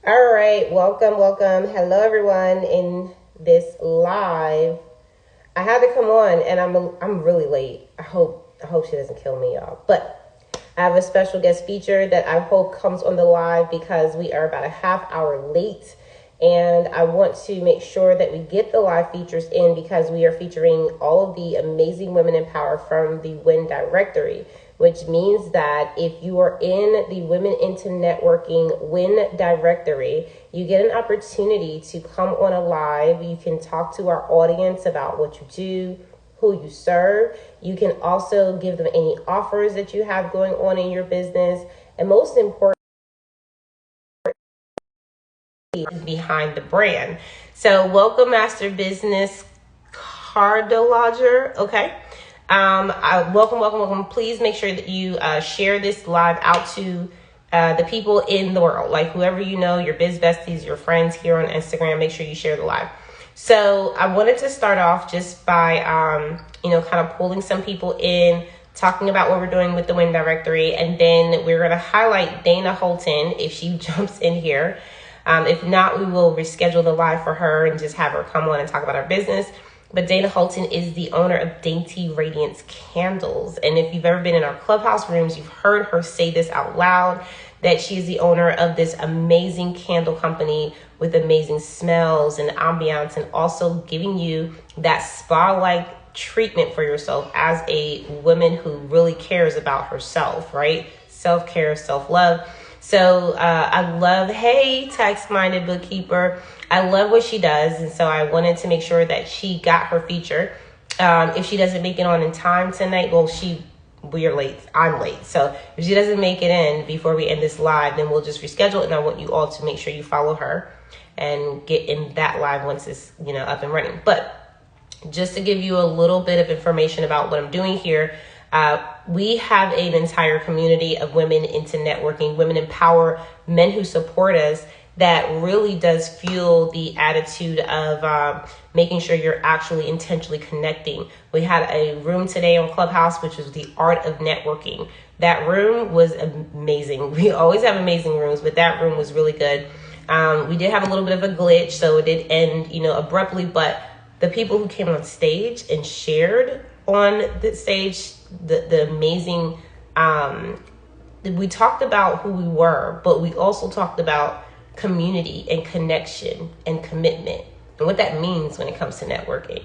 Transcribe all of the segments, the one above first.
All right, welcome. Hello, everyone. In this live, I had to come on, and I'm really late. I hope she doesn't kill me, y'all. But I have a special guest feature that I hope comes on the live because we are about a half hour late, and I want to make sure that we get the live features in because we are featuring all of the amazing women in power from the W.I.N directory, which means that if you are in the Women into Networking W.I.N directory, you get an opportunity to come on a live. You can talk to our audience about what you do, who you serve. You can also give them any offers that you have going on in your business. And most important, behind the brand. So welcome, Master Business Cardolager. Okay. Welcome. Please make sure that you share this live out to the people in the world, like whoever you know, your biz besties, your friends here on Instagram. Make sure you share the live. So I wanted to start off just by, kind of pulling some people in, talking about what we're doing with the W.I.N directory, and then we're going to highlight Daina Houghton if she jumps in here. If not, we will reschedule the live for her and just have her come on and talk about our business. But Daina Houghton is the owner of Dainty Radiance candles. And if you've ever been in our clubhouse rooms, you've heard her say this out loud, that she is the owner of this amazing candle company with amazing smells and ambiance, and also giving you that spa-like treatment for yourself as a woman who really cares about herself, right? Self-care, self-love. So I love, hey, tax-minded bookkeeper. I love what she does. And so I wanted to make sure that she got her feature. If she doesn't make it on in time tonight, we are late. I'm late. So if she doesn't make it in before we end this live, then we'll just reschedule. And I want you all to make sure you follow her and get in that live once it's, up and running. But just to give you a little bit of information about what I'm doing here, we have an entire community of women into networking, women in power, men who support us, that really does fuel the attitude of making sure you're actually intentionally connecting. We had a room today on Clubhouse, which is the art of networking. That room was amazing. We always have amazing rooms, but that room was really good. We did have a little bit of a glitch, so it did end, abruptly, but the people who came on stage and shared on the stage, the amazing, we talked about who we were, but we also talked about community and connection and commitment and what that means when it comes to networking.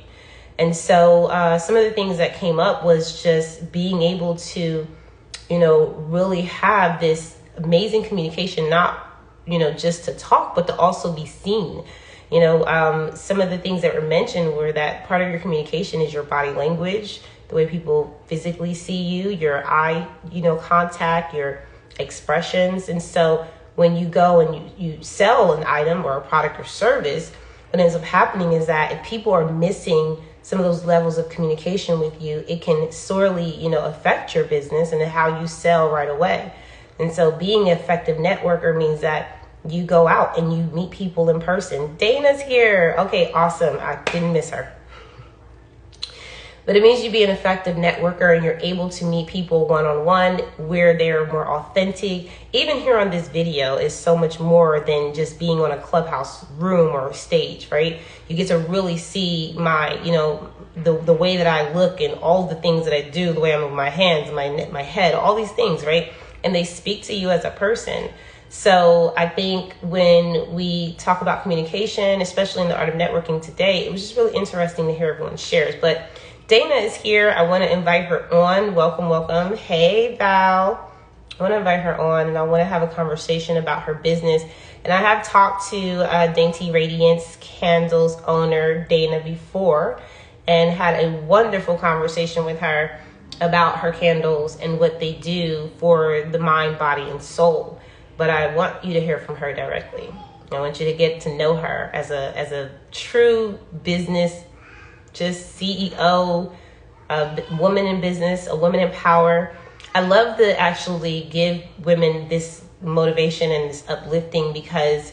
And so some of the things that came up was just being able to, really have this amazing communication, not, just to talk, but to also be seen. Some of the things that were mentioned were that part of your communication is your body language, the way people physically see you, your eye, contact, your expressions. And so when you go and you sell an item or a product or service, what ends up happening is that if people are missing some of those levels of communication with you, it can sorely, affect your business and how you sell right away. And so being an effective networker means that you go out and you meet people in person. Daina's here. Okay, awesome. I didn't miss her. But it means you be an effective networker and you're able to meet people one-on-one where they're more authentic. Even here on this video is so much more than just being on a clubhouse room or stage, right? You get to really see my, the way that I look and all the things that I do, the way I move my hands, my head, all these things, right? And they speak to you as a person. So I think when we talk about communication, especially in the art of networking today, it was just really interesting to hear everyone's shares. But Daina is here. I want to invite her on. Welcome. Hey, Val. I want to invite her on, and I want to have a conversation about her business. And I have talked to Dainty Radiance Candles owner, Daina, before, and had a wonderful conversation with her about her candles and what they do for the mind, body, and soul. But I want you to hear from her directly. I want you to get to know her as a true business, just CEO, a woman in business, a woman in power. I love to actually give women this motivation and this uplifting because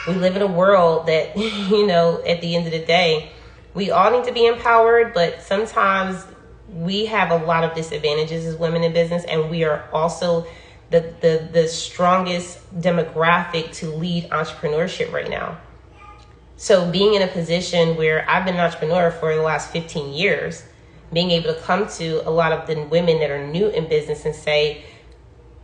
we live in a world that, at the end of the day, we all need to be empowered, but sometimes we have a lot of disadvantages as women in business, and we are also the strongest demographic to lead entrepreneurship right now. So being in a position where I've been an entrepreneur for the last 15 years, being able to come to a lot of the women that are new in business and say,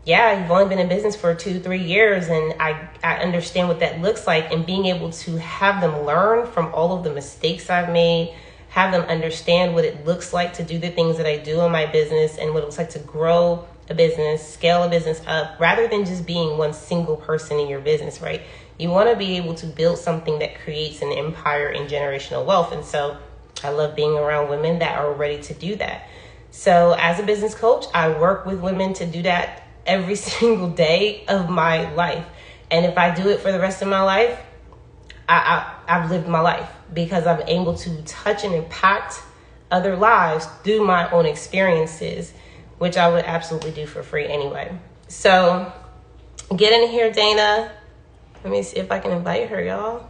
yeah, you've only been in business for 2-3 years, and I understand what that looks like, and being able to have them learn from all of the mistakes I've made, have them understand what it looks like to do the things that I do in my business and what it looks like to grow a business, scale a business up, rather than just being one single person in your business, right? You want to be able to build something that creates an empire and generational wealth. And so I love being around women that are ready to do that. So as a business coach, I work with women to do that every single day of my life. And if I do it for the rest of my life, I've lived my life, because I'm able to touch and impact other lives through my own experiences, which I would absolutely do for free anyway. So get in here, Daina. Let me see if I can invite her, y'all.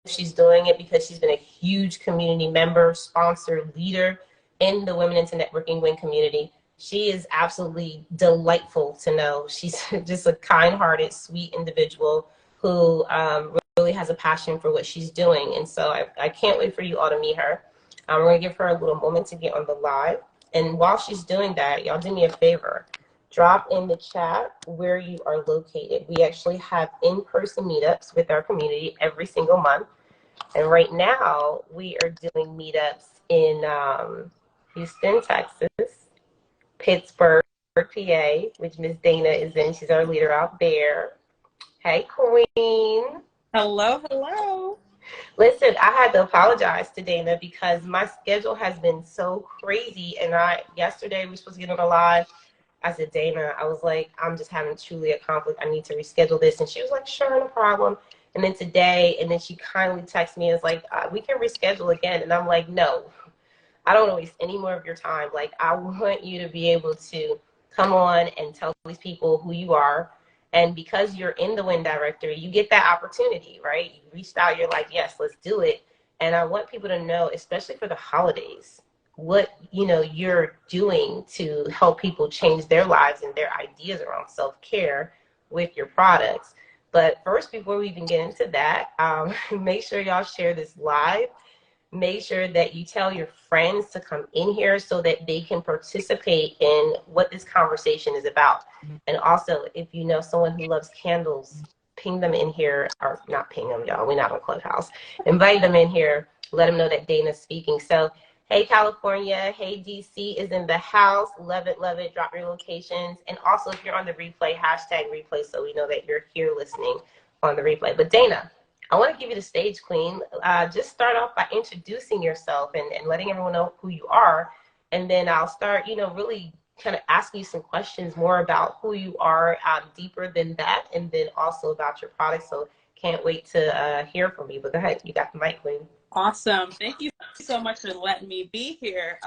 She's doing it because she's been a huge community member, sponsor, leader in the Women into Networking WIN community. She is absolutely delightful to know. She's just a kind-hearted, sweet individual who really has a passion for what she's doing. And so I can't wait for you all to meet her. We're going to give her a little moment to get on the live. And while she's doing that, y'all do me a favor. Drop in the chat where you are located. We actually have in-person meetups with our community every single month. And right now, we are doing meetups in Houston, Texas, Pittsburgh, PA, which Miss Daina is in. She's our leader out there. Hey, Queen. Hello, hello. Listen, I had to apologize to Daina because my schedule has been so crazy. And yesterday we were supposed to get on a live. I said, Daina, I was like, I'm just having truly a conflict. I need to reschedule this. And she was like, sure, no problem. And then today, and then she kindly texted me and was like, we can reschedule again. And I'm like, no, I don't want to waste any more of your time. Like, I want you to be able to come on and tell these people who you are. And because you're in the WIN directory, you get that opportunity, right? You reached out, you're like, yes, let's do it. And I want people to know, especially for the holidays, what you're doing to help people change their lives and their ideas around self-care with your products. But first, before we even get into that, make sure y'all share this live. Make sure that you tell your friends to come in here so that they can participate in what this conversation is about. And also, if you know someone who loves candles, ping them in here, or not ping them, y'all. We're not on Clubhouse. Invite them in here. Let them know that Daina's speaking. So, hey, California. Hey, DC is in the house. Love it, love it. Drop your locations. And also, if you're on the replay, hashtag replay so we know that you're here listening on the replay. But Daina, I want to give you the stage, Queen. Just start off by introducing yourself and letting everyone know who you are. And then I'll start, really kind of asking you some questions more about who you are, deeper than that, and then also about your product. So can't wait to hear from you. But go ahead. You got the mic, Queen. Awesome. Thank you so much for letting me be here.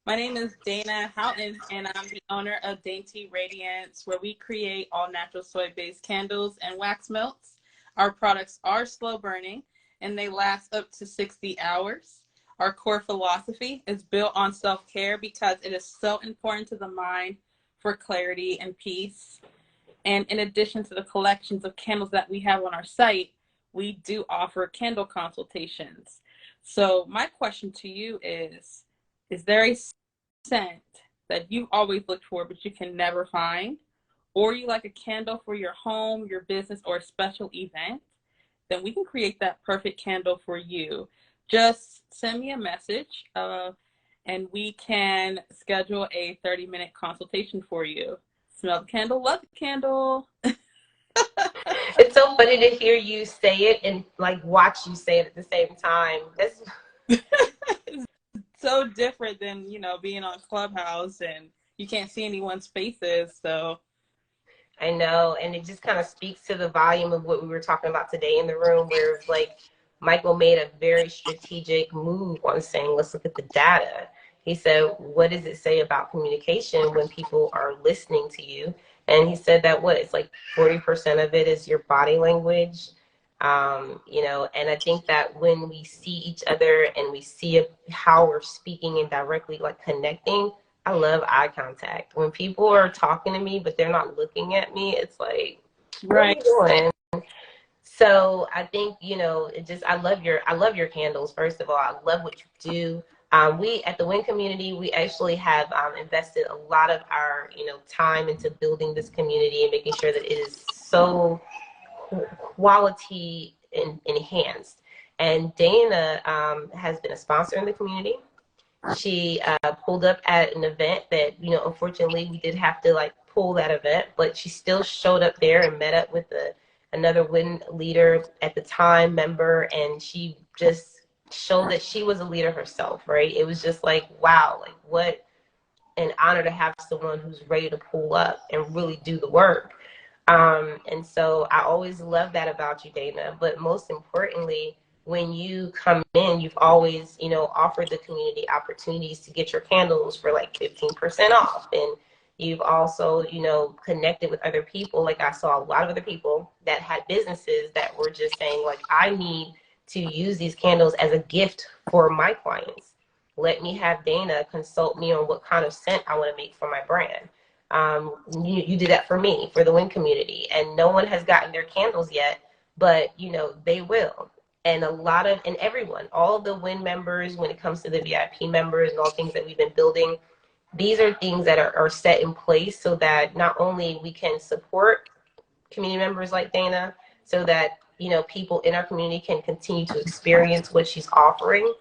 My name is Daina Houghton, and I'm the owner of Dainty Radiance, where we create all natural soy-based candles and wax melts. Our products are slow burning, and they last up to 60 hours. Our core philosophy is built on self-care because it is so important to the mind for clarity and peace. And in addition to the collections of candles that we have on our site, we do offer candle consultations. So my question to you is there a scent that you've always looked for but you can never find? Or you like a candle for your home, your business, or a special event? Then we can create that perfect candle for you. Just send me a message and we can schedule a 30-minute consultation for you. Smell the candle, love the candle. It's so funny to hear you say it and like watch you say it at the same time. It's so different than, being on Clubhouse and you can't see anyone's faces. So I know, and it just kind of speaks to the volume of what we were talking about today in the room, where it's like Michael made a very strategic move on saying, let's look at the data. He said, what does it say about communication when people are listening to you? And he said that it's like 40% of it is your body language, You know, and I think that when we see each other and we see how we're speaking and directly like connecting, I love eye contact. When people are talking to me, but they're not looking at me, it's like, what are Right. you doing? So I think, you know, it just I love your candles. First of all, I love what you do. We at the W.I.N community, we actually have invested a lot of our, you know, time into building this community and making sure that it is so quality enhanced. And Dana has been a sponsor in the community. She pulled up at an event that, you know, unfortunately we did have to like pull that event, but she still showed up there and met up with another W.I.N leader at the time, member, and she just showed that she was a leader herself, right? It was just like, wow, like what an honor to have someone who's ready to pull up and really do the work. And so I always love that about you, Dana. But most importantly, when you come in, you've always, you know, offered the community opportunities to get your candles for like 15% off. And you've also, you know, connected with other people. Like I saw a lot of other people that had businesses that were just saying, like, I need to use these candles as a gift for my clients. Let me have Dana consult me on what kind of scent I want to make for my brand. You did that for me, for the W.I.N community, and no one has gotten their candles yet, but you know they will. And and everyone, all of the W.I.N members, when it comes to the VIP members and all things that we've been building, these are things that are set in place so that not only we can support community members like Dana, so that you know people in our community can continue to experience what she's offering,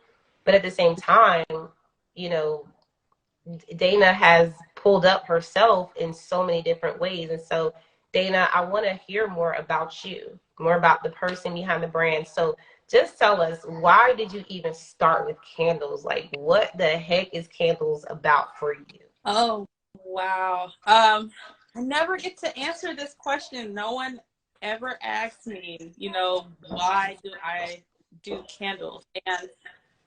but at the same time, you know, Dana has pulled up herself in so many different ways. And so, Dana, I want to hear more about you, more about the person behind the brand. So, just tell us, why did you even start with candles? Like, what the heck is candles about for you? Oh, wow. I never get to answer this question. No one ever asks me, you know, why do I do candles? And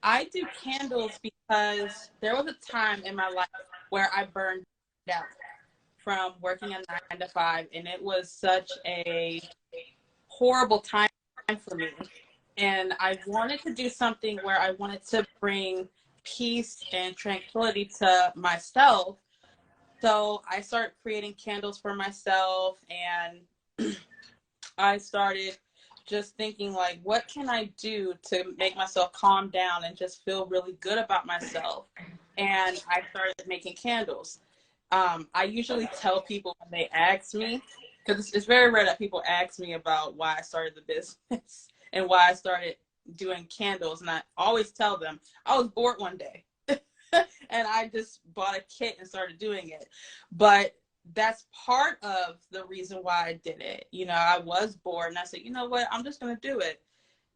I do candles because there was a time in my life where I burned out from working a 9 to 5, and it was such a horrible time for me. And I wanted to do something where I wanted to bring peace and tranquility to myself. So I started creating candles for myself, and I started just thinking like, what can I do to make myself calm down and just feel really good about myself? And I started making candles. I usually tell people when they ask me, because it's very rare that people ask me about why I started the business and why I started doing candles. And I always tell them I was bored one day and I just bought a kit and started doing it. But that's part of the reason why I did it. You know, I was bored and I said, you know what, I'm just going to do it,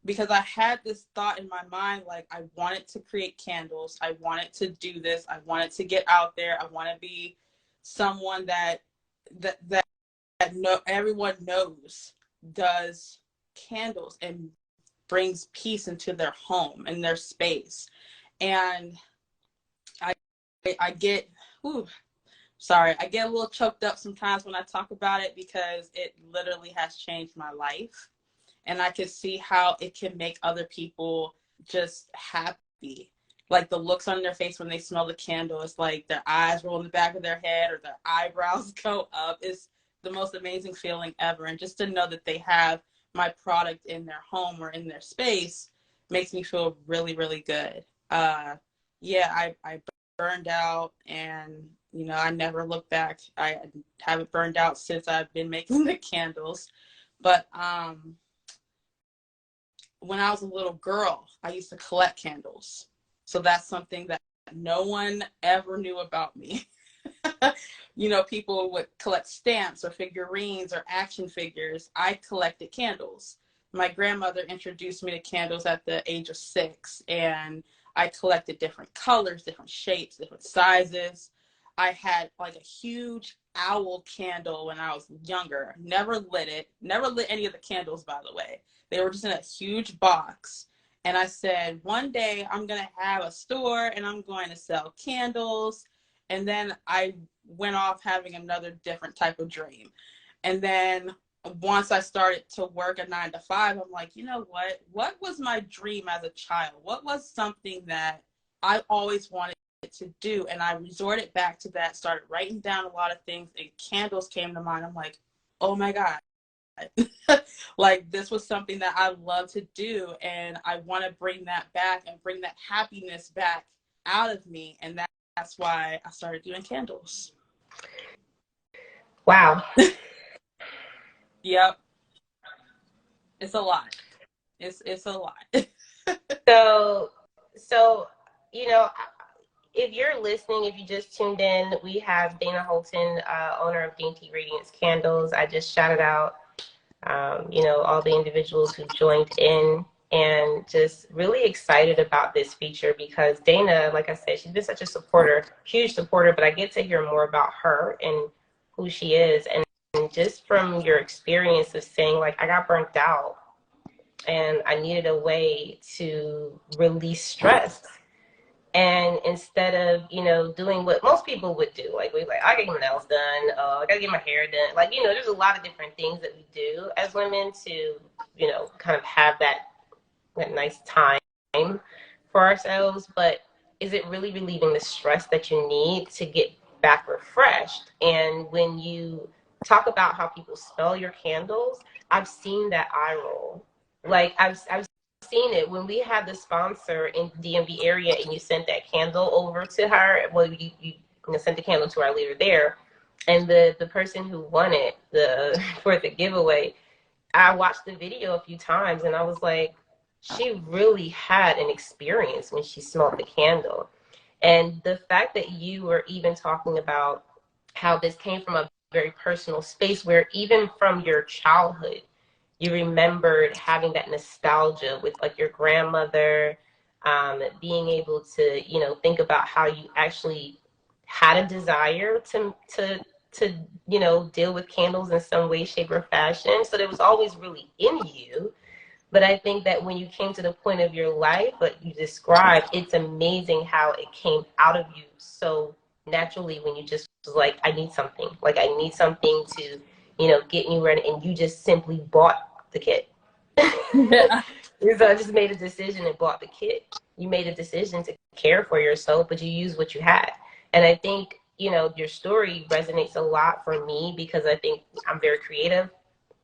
because I had this thought in my mind, like I wanted to create candles. I wanted to do this. I wanted to get out there. I want to be someone that everyone knows does candles and brings peace into their home and their space. And I I get, ooh, sorry, I get a little choked up sometimes when I talk about it, because it literally has changed my life. And I can see how it can make other people just happy. Like the looks on their face when they smell the candle, it's like their eyes roll in the back of their head or their eyebrows go up. It's the most amazing feeling ever. And just to know that they have my product in their home or in their space makes me feel really, really good. Yeah, I burned out, and you know, I never looked back. I haven't burned out since I've been making the candles. But when I was a little girl, I used to collect candles. So that's something that no one ever knew about me. You know, people would collect stamps or figurines or action figures. I collected candles. My grandmother introduced me to candles at the age of 6, and I collected different colors, different shapes, different sizes. I had like a huge owl candle when I was younger. Never lit it, never lit any of the candles, by the way. They were just in a huge box. And I said, one day I'm going to have a store and I'm going to sell candles. And then I went off having another different type of dream. And then once I started to work a 9 to 5, I'm like, you know what was my dream as a child? What was something that I always wanted to do? And I resorted back to that, started writing down a lot of things, and candles came to mind. I'm like, oh my God. Like, this was something that I love to do, and I want to bring that back and bring that happiness back out of me. And that's why I started doing candles. Wow. Yep. It's a lot. It's a lot. So, you know, if you're listening, if you just tuned in, we have Daina Houghton, owner of Dainty Radiance Candles. I just shouted out, you know, all the individuals who joined in, and just really excited about this feature because Daina, like I said, she's been such a supporter, huge supporter, but I get to hear more about her and who she is. And just from your experience of saying, like, I got burnt out and I needed a way to release stress. And instead of, you know, doing what most people would do, like I get my nails done, I gotta get my hair done. Like, you know, there's a lot of different things that we do as women to, you know, kind of have that nice time for ourselves. But is it really relieving the stress that you need to get back refreshed? And when you talk about how people smell your candles, I've seen that eye roll. Like I've seen it when we had the sponsor in DMV area and you sent that candle over to her. Well, you sent the candle to our leader there, and the person who won it for the giveaway, I watched the video a few times and I was like, she really had an experience when she smelled the candle. And the fact that you were even talking about how this came from a very personal space where even from your childhood you remembered having that nostalgia with like your grandmother, being able to, you know, think about how you actually had a desire to you know, deal with candles in some way, shape, or fashion. So it was always really in you. But I think that when you came to the point of your life, what you described, it's amazing how it came out of you so naturally when you just was like, I need something. Like, I need something to, you know, get me ready. And you just simply bought the kit. Yeah. So I just made a decision and bought the kit. You made a decision to care for yourself, but you used what you had. And I think, you know, your story resonates a lot for me because I think I'm very creative.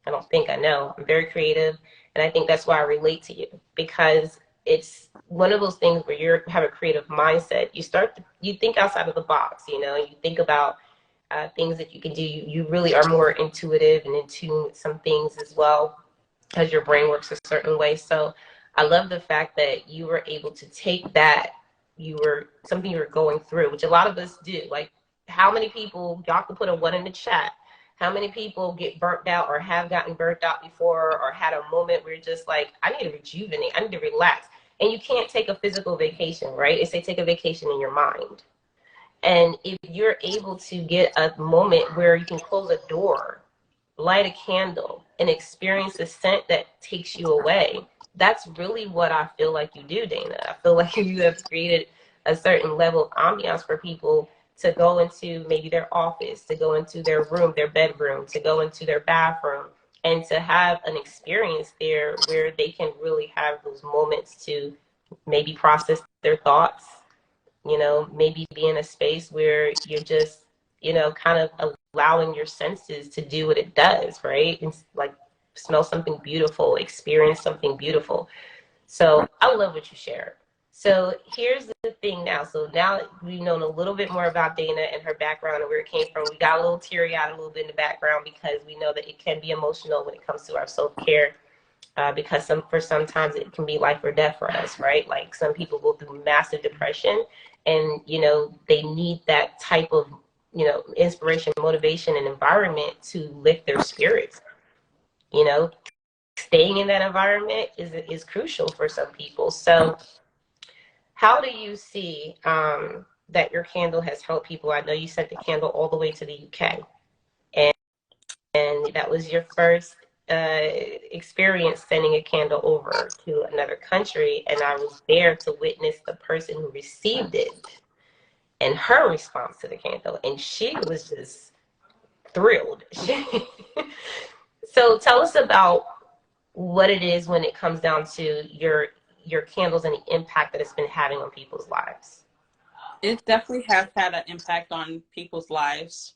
I don't think I know. I'm very creative. And I think that's why I relate to you because it's one of those things where you have a creative mindset. You think outside of the box, you know, you think about things that you can do. You really are more intuitive and in tune with some things as well because your brain works a certain way. So I love the fact that you were able to take that, something you were going through, which a lot of us do. Like, how many people, y'all can put a 1 in the chat, how many people get burnt out or have gotten burnt out before or had a moment where you're just like, I need to rejuvenate, I need to relax. And you can't take a physical vacation, right? They say take a vacation in your mind. And if you're able to get a moment where you can close a door, light a candle, and experience a scent that takes you away, that's really what I feel like you do, Daina. I feel like you have created a certain level of ambiance for people to go into maybe their office, to go into their room, their bedroom, to go into their bathroom, and to have an experience there where they can really have those moments to maybe process their thoughts, you know, maybe be in a space where you're just, you know, kind of allowing your senses to do what it does, right? And like smell something beautiful, experience something beautiful. So I love what you shared. So here's the thing now. So now we've known a little bit more about Daina and her background and where it came from. We got a little teary-eyed a little bit in the background because we know that it can be emotional when it comes to our self-care. Because sometimes it can be life or death for us, right? Like some people go through massive depression and, you know, they need that type of, you know, inspiration, motivation, and environment to lift their spirits. You know, staying in that environment is crucial for some people. So how do you see that your candle has helped people? I know you sent the candle all the way to the UK, and that was your first experience sending a candle over to another country. And I was there to witness the person who received it and her response to the candle. And she was just thrilled. So tell us about what it is when it comes down to your candles and the impact that it's been having on people's lives. It definitely has had an impact on people's lives.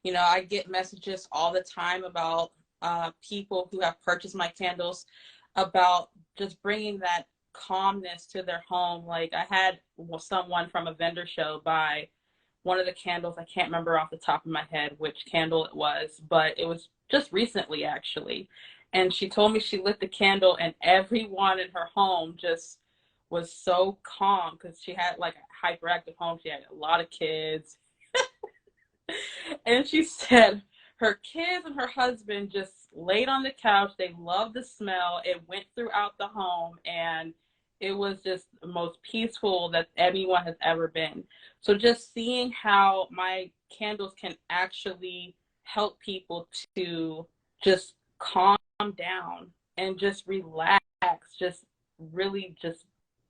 You know, I get messages all the time about people who have purchased my candles about just bringing that calmness to their home. Like I had someone from a vendor show buy one of the candles. I can't remember off the top of my head which candle it was, but it was just recently actually. And she told me she lit the candle and everyone in her home just was so calm because she had like a hyperactive home. She had a lot of kids. And she said her kids and her husband just laid on the couch. They loved the smell. It went throughout the home and it was just the most peaceful that anyone has ever been. So just seeing how my candles can actually help people to just calm down and just relax, just really just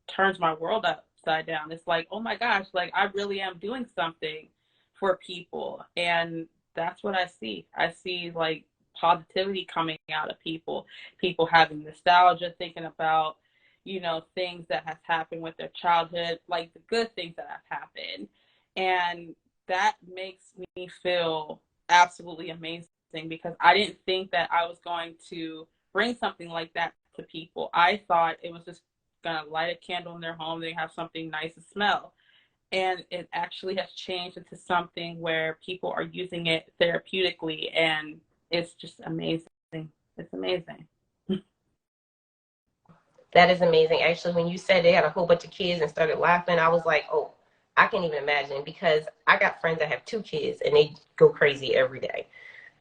turns my world upside down. It's like, oh my gosh, like I really am doing something for people. And that's what I see. I see like positivity coming out of people, people having nostalgia, thinking about, you know, things that have happened with their childhood, like the good things that have happened. And that makes me feel absolutely amazing because I didn't think that I was going to bring something like that to people. I thought it was just gonna light a candle in their home, they have something nice to smell. And it actually has changed into something where people are using it therapeutically, and it's just amazing. It's amazing. That is amazing. Actually, when you said they had a whole bunch of kids and started laughing, I was like, oh, I can't even imagine because I got friends that have two kids and they go crazy every day.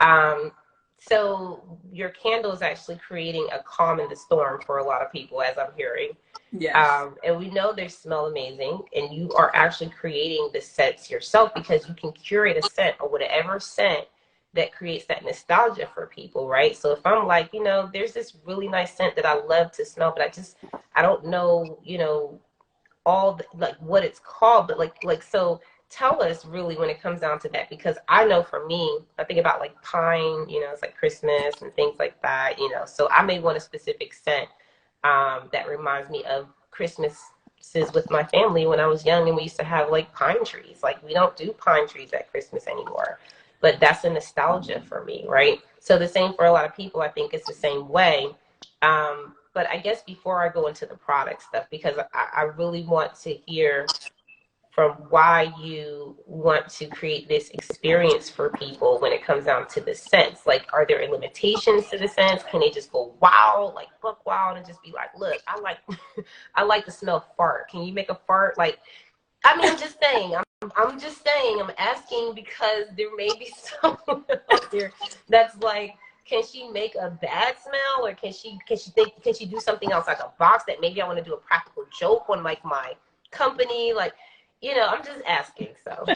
Um, so your candle is actually creating a calm in the storm for a lot of people, as I'm hearing. Yes. And we know they smell amazing, and you are actually creating the scents yourself because you can curate a scent or whatever scent that creates that nostalgia for people, right? So if I'm like, there's this really nice scent that I love to smell, but I don't know, all like what it's called, but so tell us really when it comes down to that, because I know for me, I think about like pine, it's like Christmas and things like that, so I may want a specific scent that reminds me of Christmases with my family when I was young, and we used to have like pine trees. Like we don't do pine trees at Christmas anymore, but that's a nostalgia for me, right? So the same for a lot of people. I think it's the same way. But I guess before I go into the product stuff, because I really want to hear from why you want to create this experience for people when it comes down to the scents. Like, are there limitations to the scents? Can they just go wild, like buck wild, and just be like, look, I like, I like to smell fart. Can you make a fart? Like, I mean, I'm just saying. I'm just saying. I'm asking because there may be someone out there that's like, can she make a bad smell, or can she do something else like a box that maybe I want to do a practical joke on like my company, like. I'm just asking. So,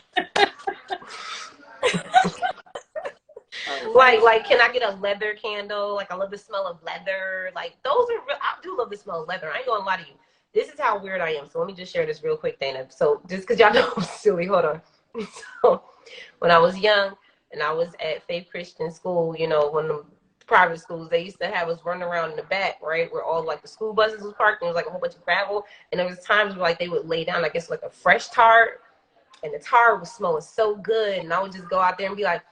like, can I get a leather candle? Like, I love the smell of leather. Like, those are real. I do love the smell of leather. I ain't gonna lie to you. This is how weird I am. So let me just share this real quick, Dana. So just because y'all know I'm silly, hold on. So when I was young and I was at Faith Christian School, one of the private schools, they used to have us running around in the back, right, where all like the school buses was parked, and there was like a whole bunch of gravel, and there was times where like they would lay down, I guess, like a fresh tar, and the tar was smelling so good, and I would just go out there and be like,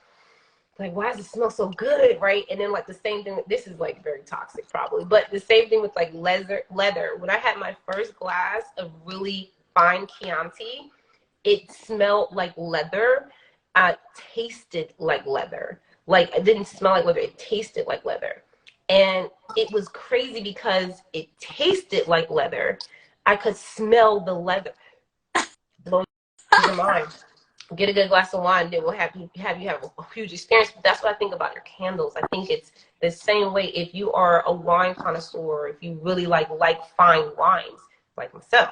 why does it smell so good, right? And then like the same thing, this is like very toxic probably, but the same thing with like leather. When I had my first glass of really fine Chianti, it smelled like leather. Tasted like leather. Like, it didn't smell like leather. It tasted like leather. And it was crazy because it tasted like leather. I could smell the leather. Blows your mind. Get a good glass of wine, it will have you have a huge experience. But that's what I think about your candles. I think it's the same way if you are a wine connoisseur, if you really like fine wines, like myself,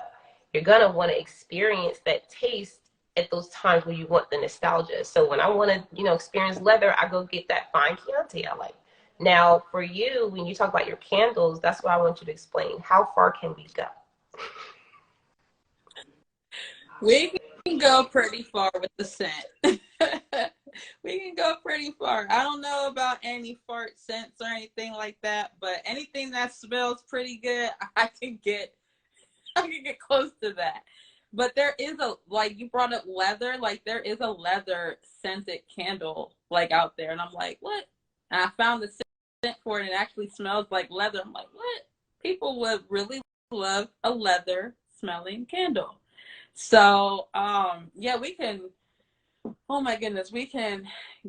you're gonna want to experience that taste at those times where you want the nostalgia. So when I want to, experience leather, I go get that fine Chianti I like. Now, for you, when you talk about your candles, that's what I want you to explain. How far can we go? We can go pretty far with the scent. We It can go pretty far. I don't know about any fart scents or anything like that, but anything that smells pretty good, I can get close to that. But there is a, like you brought up leather, like there is a leather scented candle like out there, and I'm like, what? And I found the scent for it, and it actually smells like leather. I'm like, what? People would really love a leather smelling candle. So yeah, we can, oh my goodness, we can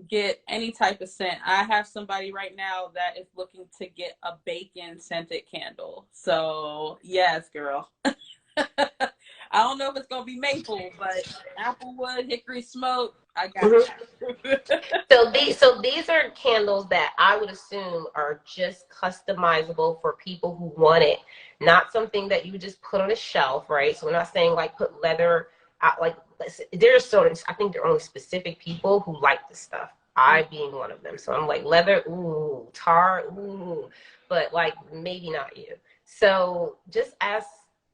get any type of scent. I have somebody right now that is looking to get a bacon scented candle. So yes, girl. I don't know if it's gonna be maple, but applewood, hickory smoke, I got Mhm. you. So these are candles that I would assume are just customizable for people who want it, not something that you just put on a shelf, right? So we're not saying like put leather out, like there's sort of, I think there are only specific people who like this stuff. I being one of them. So I'm like leather, ooh, tar, ooh, but like maybe not you. So just ask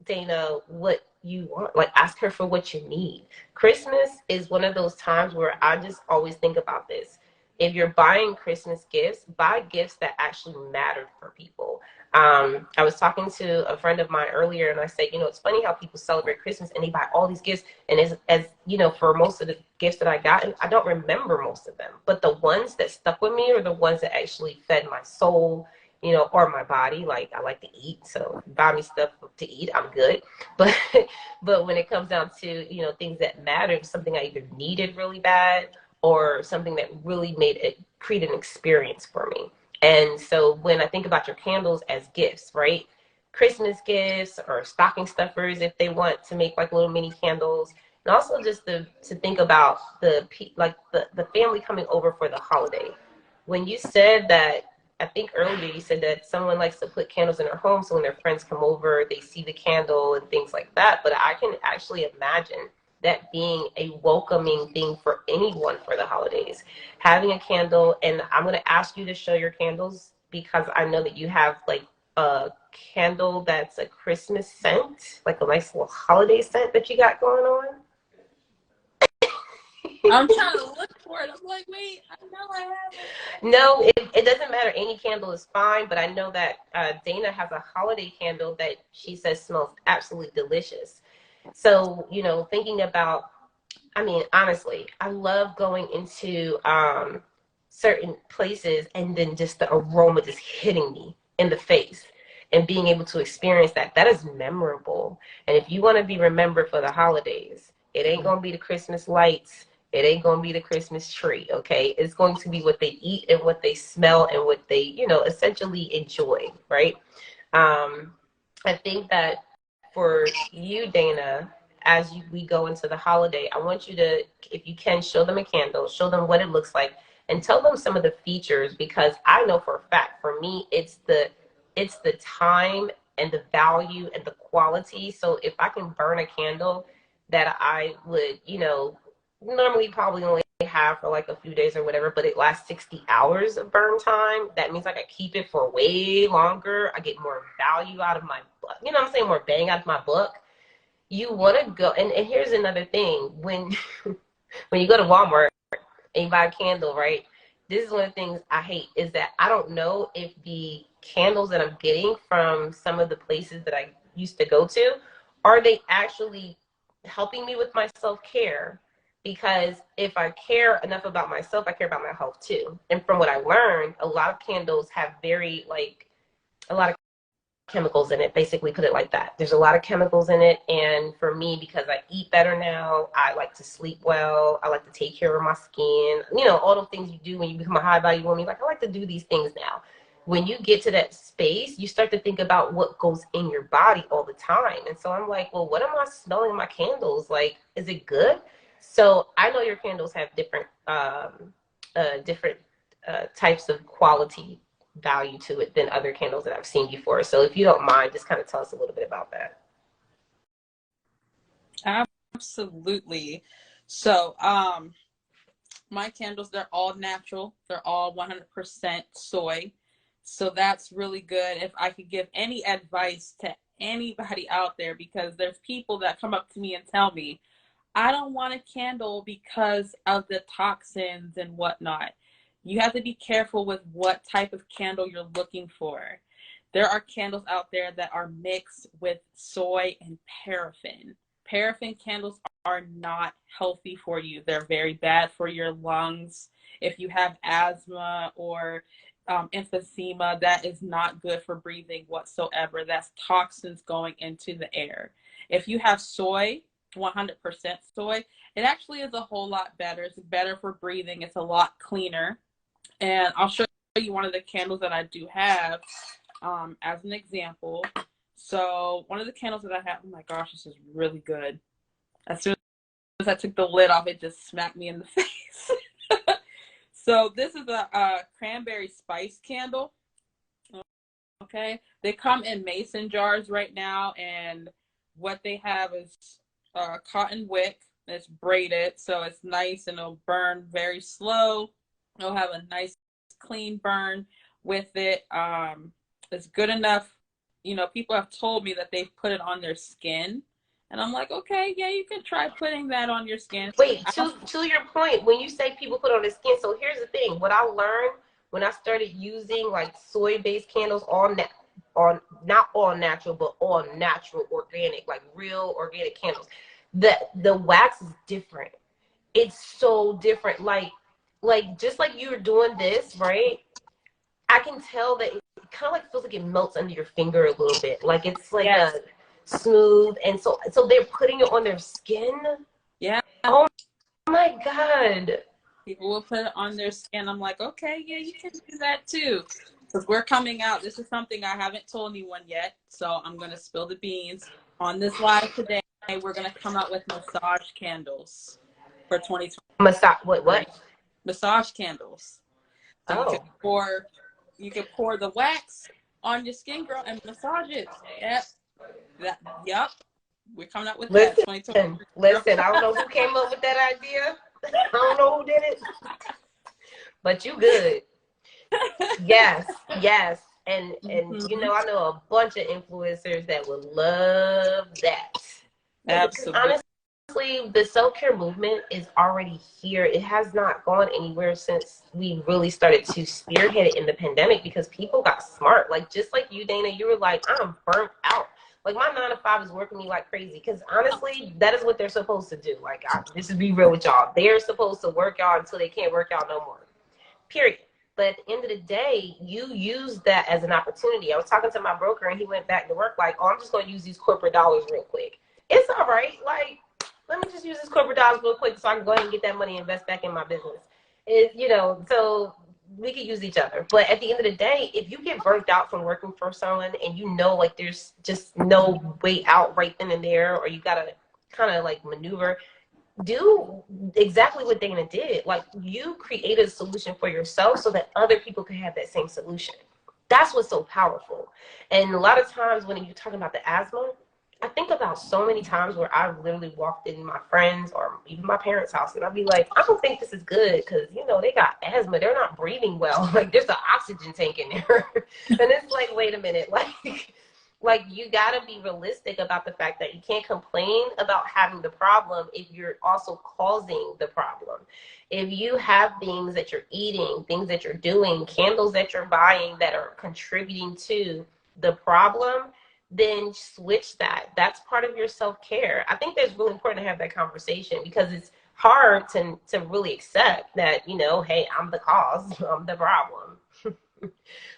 Daina what you want. Like ask her for what you need. Christmas is one of those times where I just always think about this. If you're buying Christmas gifts, buy gifts that actually matter for people. I was talking to a friend of mine earlier, and I said, you know, it's funny how people celebrate Christmas and they buy all these gifts. And as you know, for most of the gifts that I got, I don't remember most of them. But the ones that stuck with me are the ones that actually fed my soul, you know, or my body. Like I like to eat, so buy me stuff to eat, I'm good. But but when it comes down to, you know, things that mattered, something I either needed really bad or something that really made it create an experience for me. And so when I think about your candles as gifts, right? Christmas gifts or stocking stuffers if they want to make like little mini candles. And also just to think about the family coming over for the holiday. When you said that, I think earlier you said that someone likes to put candles in their home so when their friends come over, they see the candle and things like that. But I can actually imagine that being a welcoming thing for anyone for the holidays. Having a candle, and I'm going to ask you to show your candles because I know that you have like a candle that's a Christmas scent, like a nice little holiday scent that you got going on. I'm trying to look for it. I'm like, wait, I know I have it. No, it doesn't matter. Any candle is fine, but I know that Daina has a holiday candle that she says smells absolutely delicious. So, you know, thinking about, I mean, honestly, I love going into certain places and then just the aroma just hitting me in the face and being able to experience that. That is memorable. And if you want to be remembered for the holidays, it ain't going to be the Christmas lights. It ain't going to be the Christmas tree, okay? It's going to be what they eat and what they smell and what they, you know, essentially enjoy, right? Um, I think that for you, Daina, as we go into the holiday, I want you to, if you can, show them a candle, show them what it looks like, and tell them some of the features because I know for a fact, for me, it's the time and the value and the quality. So if I can burn a candle that I would, you know, normally probably only have for like a few days or whatever, but it lasts 60 hours of burn time. That means like I keep it for way longer. I get more value out of my, you know what I'm saying, more bang out of my buck. You want to go, and here's another thing. When when you go to Walmart and you buy a candle, right? This is one of the things I hate is that I don't know if the candles that I'm getting from some of the places that I used to go to, are they actually helping me with my self-care? Because if I care enough about myself, I care about my health too. And from what I learned, a lot of candles have very like a lot of chemicals in it, basically put it like that. There's a lot of chemicals in it, and for me, because I eat better now, I like to sleep well, I like to take care of my skin, you know, all the things you do when you become a high value woman. Like I like to do these things now. When you get to that space, you start to think about what goes in your body all the time. And so I'm like, well, what am I smelling in my candles? Like, is it good? So I know your candles have different types of quality value to it than other candles that I've seen before. So if you don't mind, just kind of tell us a little bit about that. Absolutely. So, my candles, they're all natural. They're all 100% soy. So that's really good. If I could give any advice to anybody out there, because there's people that come up to me and tell me, I don't want a candle because of the toxins and whatnot. You have to be careful with what type of candle you're looking for. There are candles out there that are mixed with soy and paraffin. Paraffin candles are not healthy for you. They're very bad for your lungs. If you have asthma or emphysema, that is not good for breathing whatsoever. That's toxins going into the air. If you have soy, 100% soy, it actually is a whole lot better. It's better for breathing. It's a lot cleaner. And I'll show you one of the candles that I do have as an example. So one of the candles that I have, oh my gosh, this is really good. As soon as I took the lid off, it just smacked me in the face. So this is a cranberry spice candle. Okay, they come in mason jars right now, and what they have is cotton wick. It's braided, so it's nice and it'll burn very slow. It'll have a nice clean burn with it. It's good enough. You know, people have told me that they've put it on their skin, and I'm like, okay, yeah, you can try putting that on your skin. Wait, to your point, when you say people put on their skin, so here's the thing. What I learned when I started using like soy-based candles, not all natural, but all natural, organic, like real organic candles, the wax is different. It's so different. Like just like you're doing this, right? I can tell that it kind of like feels like it melts under your finger a little bit. Like it's like Yes. a smooth, and so they're putting it on their skin. Yeah. Oh my God. People will put it on their skin. I'm like, okay, yeah, you can do that too. Because we're coming out. This is something I haven't told anyone yet. So I'm going to spill the beans. On this live today, we're going to come out with massage candles for 2020. Massage, what? Massage candles. So Oh. you can pour the wax on your skin, girl, and massage it. Yep. We're coming out with that. 2020. Listen, I don't know who came up with that idea. I don't know who did it. But you good. Yes. And you know, I know a bunch of influencers that would love that. Absolutely. Honestly, the self-care movement is already here. It has not gone anywhere since we really started to spearhead it in the pandemic, because people got smart. Like, just like you, Dana, you were like, I'm burnt out. Like, my 9 to 5 is working me like crazy, because honestly, that is what they're supposed to do. Like, this is be real with y'all. They're supposed to work out until they can't work out no more. Period. But at the end of the day, you use that as an opportunity. I was talking to my broker, and he went back to work like, oh, I'm just going to use these corporate dollars real quick. It's all right. Like, let me just use this corporate dollars real quick so I can go ahead and get that money and invest back in my business. You know, so we could use each other. But at the end of the day, if you get burnt out from working for someone and you know, like, there's just no way out right then and there, or you got to kind of like maneuver, do exactly what Dana did. Like, you created a solution for yourself so that other people can have that same solution. That's what's so powerful. And a lot of times when you're talking about the asthma, I think about so many times where I've literally walked in my friends or even my parents' house, and I'll be like, I don't think this is good because, you know, they got asthma. They're not breathing well. Like, there's an oxygen tank in there. And it's like, wait a minute. Like, you got to be realistic about the fact that you can't complain about having the problem if you're also causing the problem. If you have things that you're eating, things that you're doing, candles that you're buying that are contributing to the problem, then switch that. That's part of your self-care. I think that's really important to have that conversation, because it's hard to really accept that, you know, hey, I'm the cause, I'm the problem.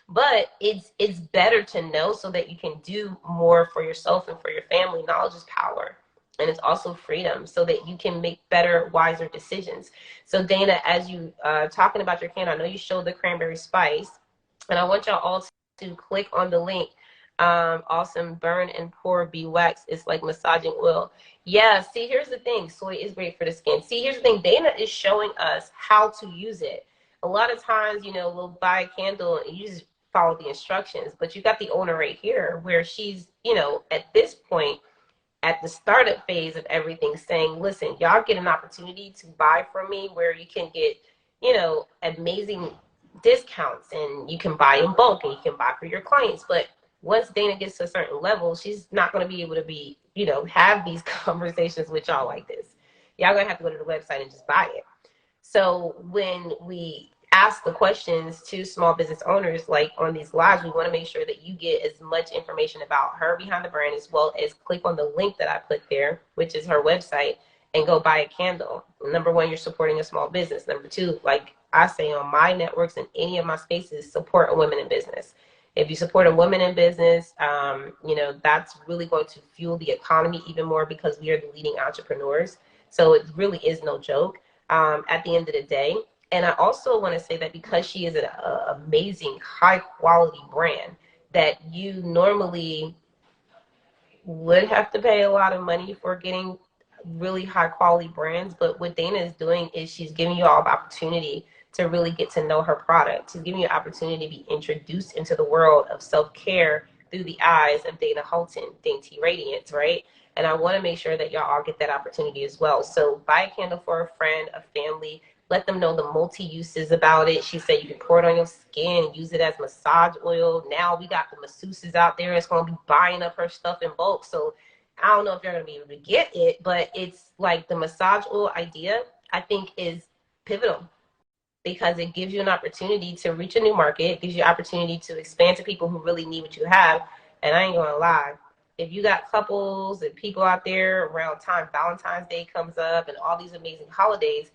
But it's better to know so that you can do more for yourself and for your family. Knowledge is power. And it's also freedom, so that you can make better, wiser decisions. So Dana, as you talking about your candle, I know you showed the cranberry spice, and I want y'all all to click on the link. Awesome. Burn and pour beeswax. It's like massaging oil. Yeah, see, here's the thing. Soy is great for the skin. See, here's the thing. Dana is showing us how to use it. A lot of times, you know, we'll buy a candle and you just follow the instructions, but you got the owner right here where she's, you know, at this point, at the startup phase of everything, saying, listen, y'all get an opportunity to buy from me where you can get, you know, amazing discounts, and you can buy in bulk and you can buy for your clients. But once Dana gets to a certain level, she's not going to be able to be, you know, have these conversations with y'all like this. y'all gonna have to go to the website and just buy it. So when we ask the questions to small business owners, like on these lives, we want to make sure that you get as much information about her behind the brand, as well as click on the link that I put there, which is her website, and go buy a candle. Number one, you're supporting a small business. Number two, like I say on my networks and any of my spaces, support a woman in business. If you support a woman in business, that's really going to fuel the economy even more, because we are the leading entrepreneurs. So it really is no joke at the end of the day. And I also want to say that because she is an amazing, high quality brand, that you normally would have to pay a lot of money for getting really high quality brands. But what Daina is doing is she's giving you all the opportunity to really get to know her product. She's giving you an opportunity to be introduced into the world of self-care through the eyes of Daina Houghton, Dainty Radiance, right? And I want to make sure that y'all all get that opportunity as well. So buy a candle for a friend, a family. Let them know the multi-uses about it. She said you can pour it on your skin, use it as massage oil. Now we got the masseuses out there that's going to be buying up her stuff in bulk. So I don't know if you're going to be able to get it, but it's like the massage oil idea, I think, is pivotal, because it gives you an opportunity to reach a new market. It gives you an opportunity to expand to people who really need what you have. And I ain't going to lie, if you got couples and people out there around time Valentine's Day comes up and all these amazing holidays,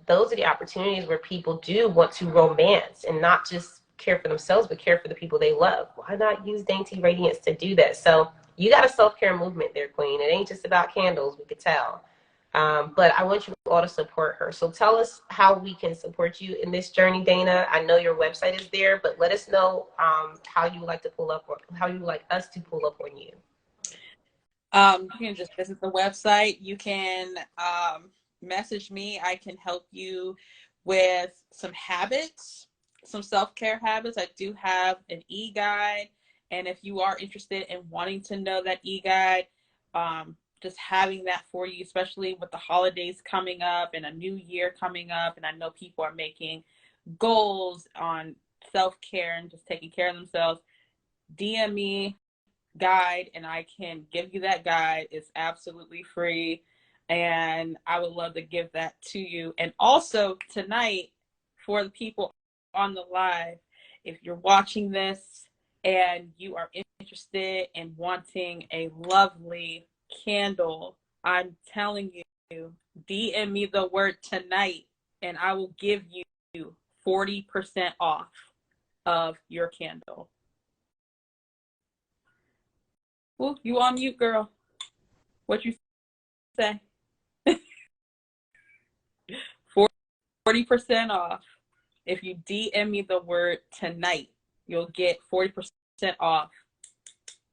those are the opportunities where people do want to romance and not just care for themselves, but care for the people they love. Why not use Dainty Radiance to do that? So you got a self-care movement there, Queen. It ain't just about candles, we could tell. But I want you all to support her. So tell us how we can support you in this journey, Daina. I know your website is there, but let us know how you would like to pull up, or how you would like us to pull up on you. You can just visit the website. You can message me. I can help you with some habits, some self-care habits. I do have an e-guide. And if you are interested in wanting to know that e-guide, just having that for you, especially with the holidays coming up and a new year coming up. And I know people are making goals on self-care and just taking care of themselves. DM me guide and I can give you that guide. It's absolutely free. And I would love to give that to you. And also tonight, for the people on the live, if you're watching this and you are interested in wanting a lovely candle, I'm telling you, DM me the word tonight and I will give you 40% off of your candle. Ooh, you on mute, girl. What you say? 40% off. If you DM me the word tonight, you'll get 40% off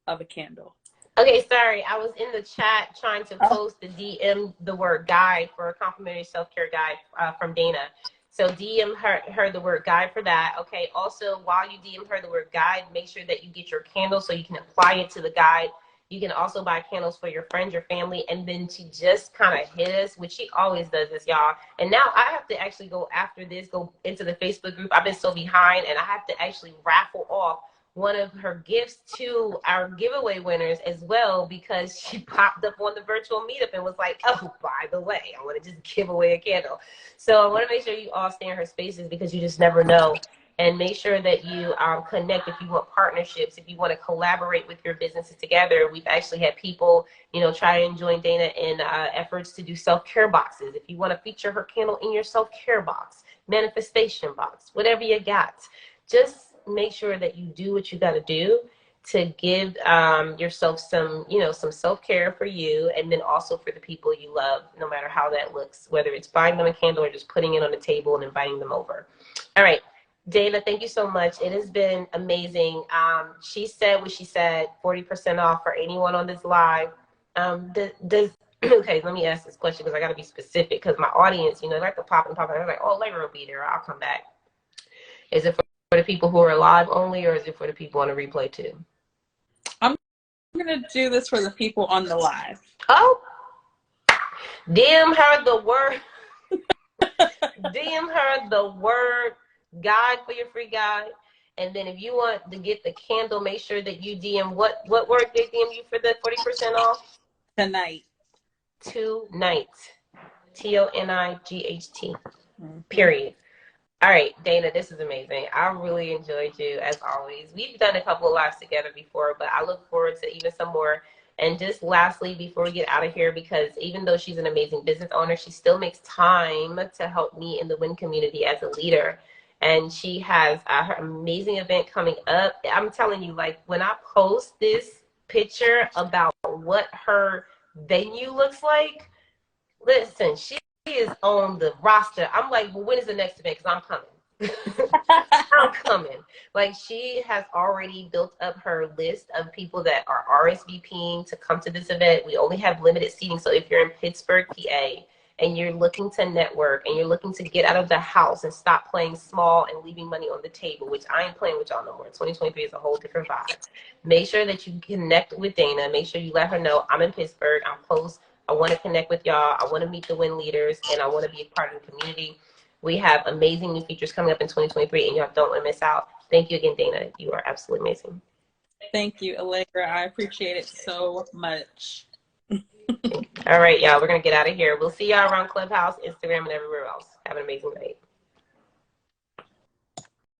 of a candle. Okay, sorry. I was in the chat trying to post the DM the word guide for a complimentary self-care guide from Daina. So DM her the word guide for that. Okay, also while you DM her the word guide, make sure that you get your candle so you can apply it to the guide. You can also buy candles for your friends, your family, and then to just kind of hit us, which she always does this, y'all. And now I have to actually go after this, go into the Facebook group. I've been so behind, and I have to actually raffle off one of her gifts to our giveaway winners as well, because she popped up on the virtual meetup and was like, oh, by the way, I want to just give away a candle. So I want to make sure you all stay in her spaces, because you just never know. And make sure that you connect if you want partnerships, if you want to collaborate with your businesses together. We've actually had people, try and join Daina in efforts to do self-care boxes. If you want to feature her candle in your self-care box, manifestation box, whatever you got, just make sure that you do what you got to do to give yourself some, some self-care for you, and then also for the people you love, no matter how that looks, whether it's buying them a candle or just putting it on the table and inviting them over. All right. Daina, thank you so much. It has been amazing. She said what she said, 40% off for anyone on this live. Okay, let me ask this question, because I got to be specific, because my audience, they like to pop and pop, and they're like, oh, Labor will be there, I'll come back. Is it for the people who are live only, or is it for the people on the replay too? I'm going to do this for the people on the live. Oh, DM her the word. DM her the word guide for your free guide. And then if you want to get the candle, make sure that you DM what word they DM you for the 40% off? Tonight. Tonight. TONIGHT. Period. All right, Daina, this is amazing. I really enjoyed you as always. We've done a couple of lives together before, but I look forward to even some more. And just lastly, before we get out of here, because even though she's an amazing business owner, she still makes time to help me in the WIN community as a leader. And she has her amazing event coming up. I'm telling you, like, when I post this picture about what her venue looks like, listen, she is on the roster. I'm like, well, when is the next event? Because I'm coming. I'm coming. Like, she has already built up her list of people that are RSVPing to come to this event. We only have limited seating. So if you're in Pittsburgh, PA, and you're looking to network and you're looking to get out of the house and stop playing small and leaving money on the table, which I ain't playing with y'all no more. 2023 is a whole different vibe. Make sure that you connect with Daina. Make sure you let her know I'm in Pittsburgh. I'm close. I want to connect with y'all. I want to meet the WIN leaders, and I want to be a part of the community. We have amazing new features coming up in 2023, and y'all don't want to miss out. Thank you again, Daina. You are absolutely amazing. Thank you, Allegra. I appreciate it so much. All right, y'all. We're going to get out of here. We'll see y'all around Clubhouse, Instagram, and everywhere else. Have an amazing night.